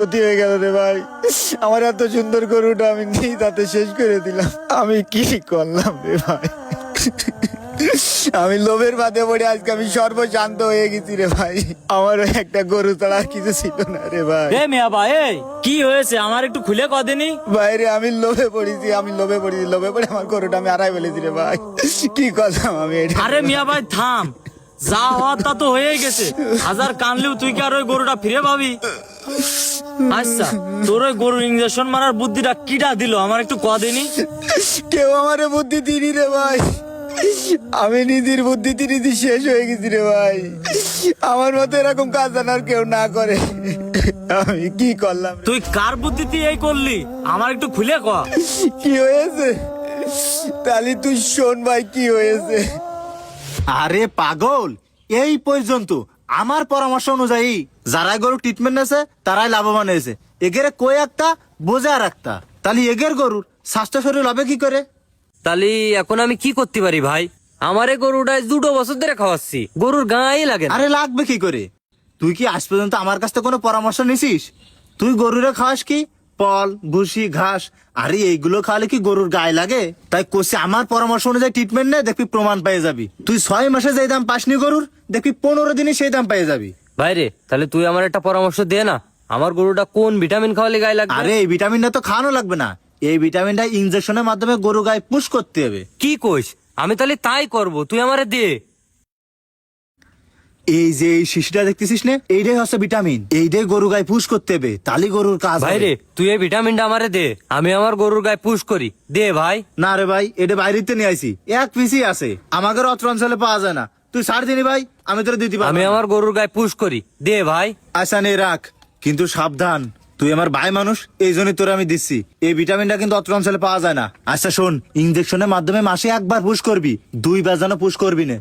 ক্ষতি হয়ে গেল রে ভাই। আমার এত সুন্দর গরুটা আমি নিয়ে তাতে শেষ করে দিলাম। আমি কি করলাম রে ভাই? আমি লোভের বাদে পড়ে আজকে আমি সর্বশান্ত হয়ে গেছি রে ভাই। আমারও একটা গরু ছাড়া আর কিছু ছিল না রে ভাই। এ মিয়া ভাই, এই কি হয়েছে আমার একটু খুলে কদেনি। বাইরে আমি লোভে পড়েছি, লোভে পড়ে আমার গরুটা আমি হারাই ফেলেছি রে ভাই। কি করলাম আমি এটা? আরে মিয়া ভাই থাম, যা হওয়ার তা তো হয়েই গেছে। হাজার কানলেও তুই কি আর ওই গরুটা ফিরে পাবি? আচ্ছা, তোর ওই গরুর ইঞ্জেকশন মারার বুদ্ধিটা কিটা দিল আমার একটু কদেনি। কেউ আমারে বুদ্ধি দিনি রে ভাই। আমি নিজের বুদ্ধিতে নিজে শেষ হয়ে গেছি রে ভাই। আমার মতো এরকম কাজ যেন আর কেউ না করে। আমি কি করলাম? তুই কার বুদ্ধিতে এই করলি আমার একটু খুলে ক। কি হয়েছে তালি তুই শোন ভাই, কি হয়েছে? আরে পাগল, এই পর্যন্ত আমার পরামর্শ অনুযায়ী যারাই গরু ট্রিটমেন্ট নেছে তারাই লাভবান হয়েছে। এগেরে কই একটা বোঝা আর একটা, তাহলে এগের গরুর স্বাস্থ্য শরীর হবে কি করে? তাহলে এখন আমি কি করতে পারি ভাই? আমারে গরুটাই 2 বছর ধরে খাওয়াচ্ছি, গরুর গায়ে লাগে না। আরে লাগবে কি করে? তুই কি আজ পর্যন্ত আমার কাছ থেকে কোনো পরামর্শ নিছিস? তুই গরুরে খাওয়াস কি পল ভুসি ঘাস, আরে এইগুলো খাওয়ালে কি গরুর গায়ে লাগে? তাই কোসে আমার পরামর্শ অনুযায়ী ট্রিটমেন্ট নে, দেখবি প্রমাণ পেয়ে যাবি। তুই 6 মাসে যেই দাম পাসনি গরুর, দেখবি 15 দিনে সেই দাম পেয়ে যাবি। ভাইরে, তাহলে তুই আমার একটা পরামর্শ দে না, আমার গরুটা কোন ভিটামিন খাওয়ালে গায়ে লাগবে? আরে এই ভিটামিনটা তো খাওয়ানো লাগবে না, এই ভিটামিনটা ইনজেকশনের মাধ্যমে গরু গায়ে পুশ করতে হবে। কি কইস? আমি তাহলে তাই করব, তুই আমারে দে। এই যে এই শিশিটা দেখতেছিস না, এইটাই হচ্ছে ভিটামিন, এইটাই গরু গায়ে পুশ করতে হবে, তাহলে গরুর কাজ হবে। ভাইরে, তুই এই ভিটামিনটা আমারে দে, আমি আমার গরুর গায়ে পুশ করি। দে ভাই। না রে ভাই, এটা বাইরেতে নিয়ে আইছি, এক পিসি আছে, আমাদের অত্র অঞ্চলে পাওয়া যায় না। তুই ছাড় দিনি ভাই, আমি তোর দিতে পারবো আমি না। আমার গরুর গায়ে পুশ করি, দে ভাই। আচ্ছা নে রাখ, কিন্তু সাবধান, তুই আমার ভাই মানুষ, এই জন্যই তোর আমি দিচ্ছি। এই ভিটামিনটা কিন্তু অত্র অঞ্চলে পাওয়া যায় না। আচ্ছা শোন, ইনজেকশনের মাধ্যমে মাসে একবার পুশ করবি, 2 বার যেন পুশ করবি না।